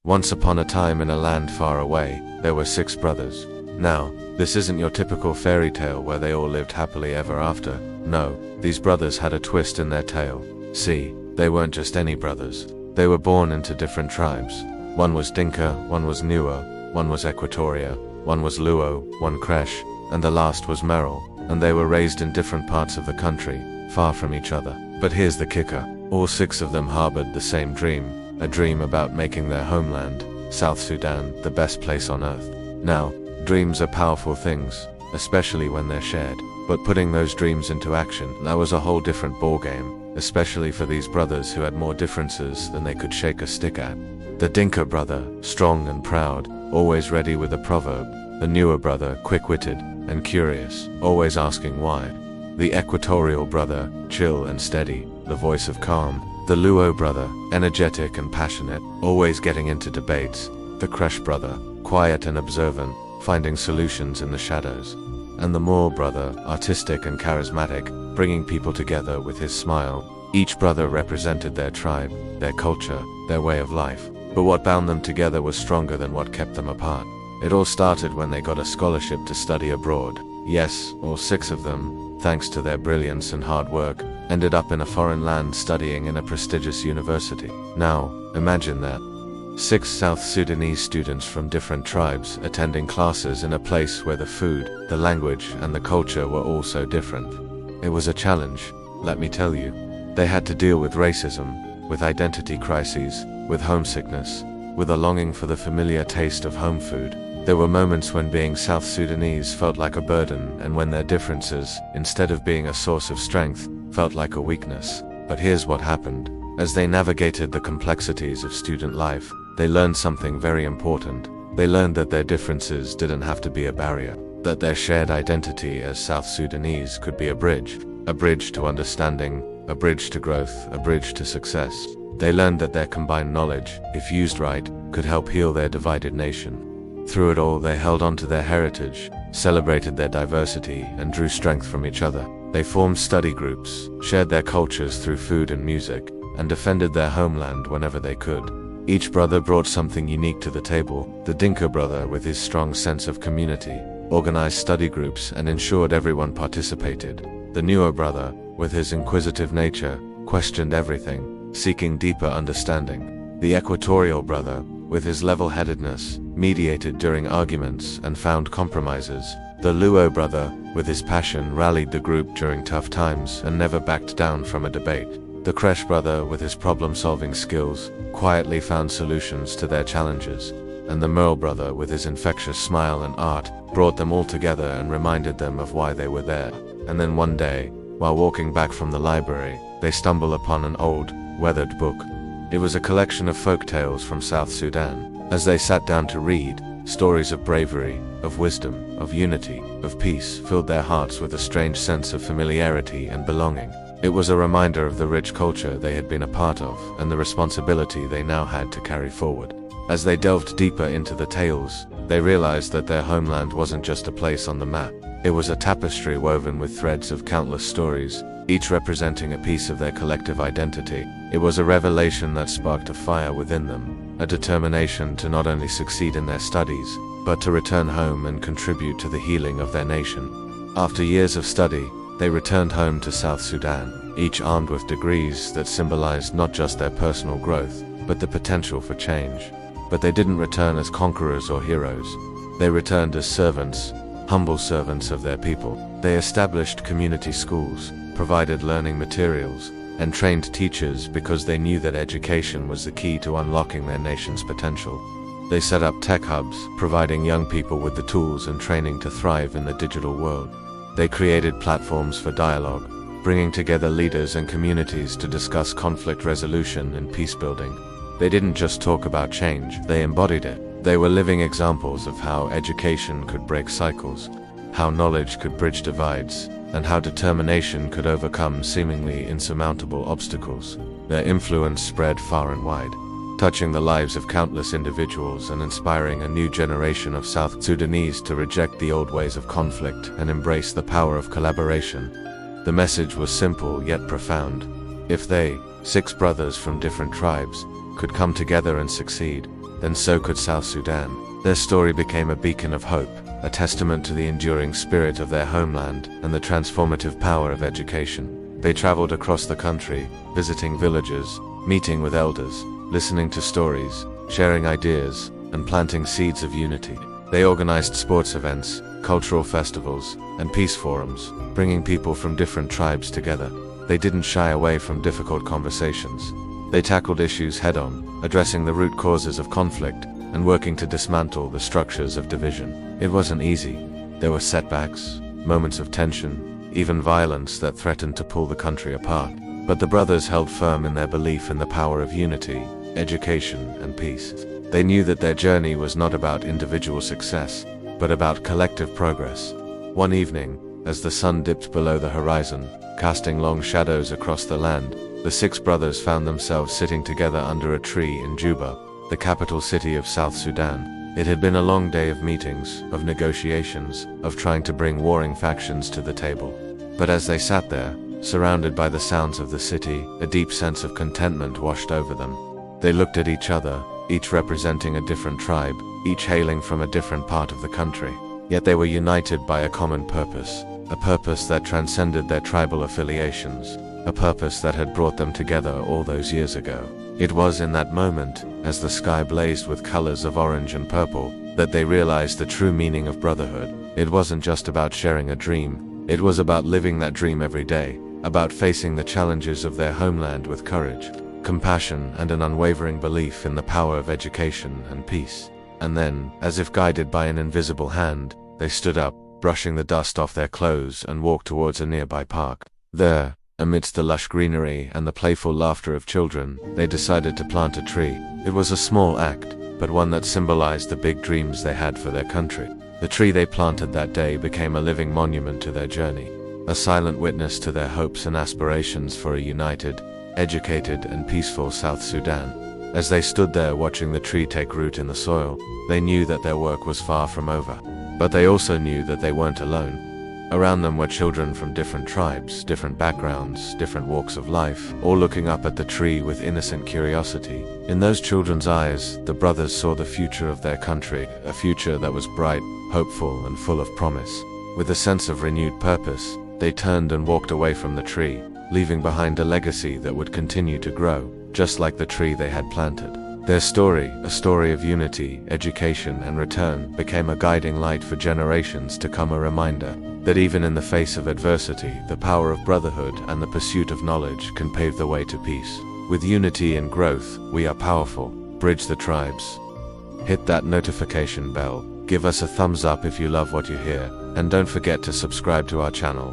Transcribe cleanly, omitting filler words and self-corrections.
Once upon a time in a land far away, there were 6 brothers. Now, this isn't your typical fairy tale where they all lived happily ever after. No, these brothers had a twist in their tale. See, they weren't just any brothers. They were born into different tribes. One was Dinka, one was Nuer, one was Equatoria, one was Luo, one Kresh, and the last was Merrill, and they were raised in different parts of the country, far from each other. But here's the kicker. All 6 of them harbored the same dream, a dream about making their homeland, South Sudan, the best place on earth. Now, dreams are powerful things, especially when they're shared. But putting those dreams into action, that was a whole different ballgame, especially for these brothers who had more differences than they could shake a stick at. The Dinka brother, strong and proud, always ready with a proverb. The Nuer brother, quick-witted and curious, always asking why. The Equatorial brother, chill and steady, the voice of calm. The Luo brother, energetic and passionate, always getting into debates. The Kresh brother, quiet and observant, finding solutions in the shadows. And the Moor brother, artistic and charismatic, bringing people together with his smile. Each brother represented their tribe, their culture, their way of life. But what bound them together was stronger than what kept them apart. It all started when they got a scholarship to study abroad. Yes, all 6 of them, thanks to their brilliance and hard work, ended up in a foreign land studying in a prestigious university. Now, imagine that. 6 South Sudanese students from different tribes attending classes in a place where the food, the language, and the culture were all so different. It was a challenge, let me tell you. They had to deal with racism, with identity crises, with homesickness, with a longing for the familiar taste of home food. There were moments when being South Sudanese felt like a burden, and when their differences, instead of being a source of strength, felt like a weakness. But here's what happened. As they navigated the complexities of student life, they learned something very important. They learned that their differences didn't have to be a barrier, that their shared identity as South Sudanese could be a bridge to understanding, a bridge to growth, a bridge to success. They learned that their combined knowledge, if used right, could help heal their divided nation. Through it all, they held on to their heritage, celebrated their diversity, and drew strength from each other. They formed study groups, shared their cultures through food and music, and defended their homeland whenever they could. Each brother brought something unique to the table. The Dinka brother, with his strong sense of community, organized study groups and ensured everyone participated. The Nuer brother, with his inquisitive nature, questioned everything, seeking deeper understanding. The Equatorial brother, with his level-headedness, mediated during arguments and found compromises. The Luo brother, with his passion, rallied the group during tough times and never backed down from a debate. The Kresh brother, with his problem-solving skills, quietly found solutions to their challenges. And the Merle brother, with his infectious smile and art, brought them all together and reminded them of why they were there. And then one day, while walking back from the library, they stumbled upon an old, weathered book. It was a collection of folk tales from South Sudan. As they sat down to read, stories of bravery, of wisdom, of unity, of peace filled their hearts with a strange sense of familiarity and belonging. It was a reminder of the rich culture they had been a part of and the responsibility they now had to carry forward. As they delved deeper into the tales, they realized that their homeland wasn't just a place on the map. It was a tapestry woven with threads of countless stories, each representing a piece of their collective identity. It was a revelation that sparked a fire within them, a determination to not only succeed in their studies, but to return home and contribute to the healing of their nation. After years of study, they returned home to South Sudan, each armed with degrees that symbolized not just their personal growth, but the potential for change. But they didn't return as conquerors or heroes. They returned as servants, humble servants of their people. They established community schools, provided learning materials, and trained teachers because they knew that education was the key to unlocking their nation's potential. They set up tech hubs, providing young people with the tools and training to thrive in the digital world. They created platforms for dialogue, bringing together leaders and communities to discuss conflict resolution and peace building. They didn't just talk about change, they embodied it. They were living examples of how education could break cycles, how knowledge could bridge divides, and how determination could overcome seemingly insurmountable obstacles. Their influence spread far and wide, touching the lives of countless individuals and inspiring a new generation of South Sudanese to reject the old ways of conflict and embrace the power of collaboration. The message was simple yet profound. If they, 6 brothers from different tribes, could come together and succeed, then so could South Sudan. Their story became a beacon of hope, a testament to the enduring spirit of their homeland and the transformative power of education. They traveled across the country, visiting villages, meeting with elders, listening to stories, sharing ideas, and planting seeds of unity. They organized sports events, cultural festivals, and peace forums, bringing people from different tribes together. They didn't shy away from difficult conversations. They tackled issues head-on, addressing the root causes of conflict and working to dismantle the structures of division. It wasn't easy. There were setbacks, moments of tension, even violence that threatened to pull the country apart. But the brothers held firm in their belief in the power of unity, education, and peace. They knew that their journey was not about individual success, but about collective progress. One evening, as the sun dipped below the horizon, casting long shadows across the land, the 6 brothers found themselves sitting together under a tree in Juba, the capital city of South Sudan. It had been a long day of meetings, of negotiations, of trying to bring warring factions to the table. But as they sat there, surrounded by the sounds of the city, a deep sense of contentment washed over them. They looked at each other, each representing a different tribe, each hailing from a different part of the country. Yet they were united by a common purpose, a purpose that transcended their tribal affiliations, a purpose that had brought them together all those years ago. It was in that moment, as the sky blazed with colors of orange and purple, that they realized the true meaning of brotherhood. It wasn't just about sharing a dream, it was about living that dream every day, about facing the challenges of their homeland with courage, compassion, and an unwavering belief in the power of education and peace. And then, as if guided by an invisible hand, they stood up, brushing the dust off their clothes, and walked towards a nearby park. There, amidst the lush greenery and the playful laughter of children, they decided to plant a tree. It was a small act, but one that symbolized the big dreams they had for their country. The tree they planted that day became a living monument to their journey, a silent witness to their hopes and aspirations for a united, educated, and peaceful South Sudan. As they stood there watching the tree take root in the soil, they knew that their work was far from over. But they also knew that they weren't alone. Around them were children from different tribes, different backgrounds, different walks of life, all looking up at the tree with innocent curiosity. In those children's eyes, the brothers saw the future of their country, a future that was bright, hopeful, and full of promise. With a sense of renewed purpose, they turned and walked away from the tree, leaving behind a legacy that would continue to grow, just like the tree they had planted. Their story, a story of unity, education, and return, became a guiding light for generations to come, a reminder that even in the face of adversity, the power of brotherhood and the pursuit of knowledge can pave the way to peace. With unity and growth, we are powerful. Bridge the tribes. Hit that notification bell, give us a thumbs up if you love what you hear, and don't forget to subscribe to our channel.